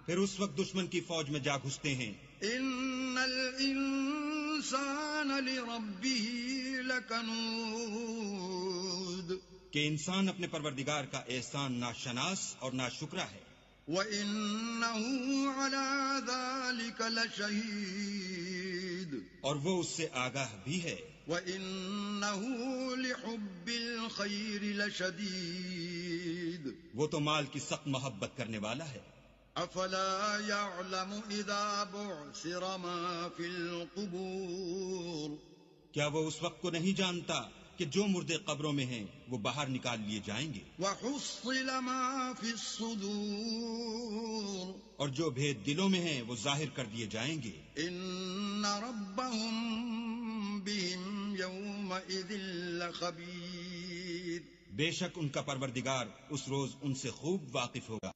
پھر اس وقت دشمن کی فوج میں جا گھستے ہیں. ان الانسان لربه لکنود، کہ انسان اپنے پروردگار کا احسان ناشناس اور ناشکرا ہے. وَإِنَّهُ عَلَى ذَلِكَ لَشَهِيدٌ، اور وہ اس سے آگاہ بھی ہے. وَإِنَّهُ لِحُبِّ الْخَيْرِ لَشَدِيدٌ، وہ تو مال کی سخت محبت کرنے والا ہے. افلا يعلم اذا بعثر ما في القبور، کیا وہ اس وقت کو نہیں جانتا کہ جو مردے قبروں میں ہیں وہ باہر نکال لیے جائیں گے. وحصل ما في الصدور، اور جو بھید دلوں میں ہیں وہ ظاہر کر دیے جائیں گے. ان ربهم بهم يومئذ لخبير، بے شک ان کا پروردگار اس روز ان سے خوب واقف ہوگا.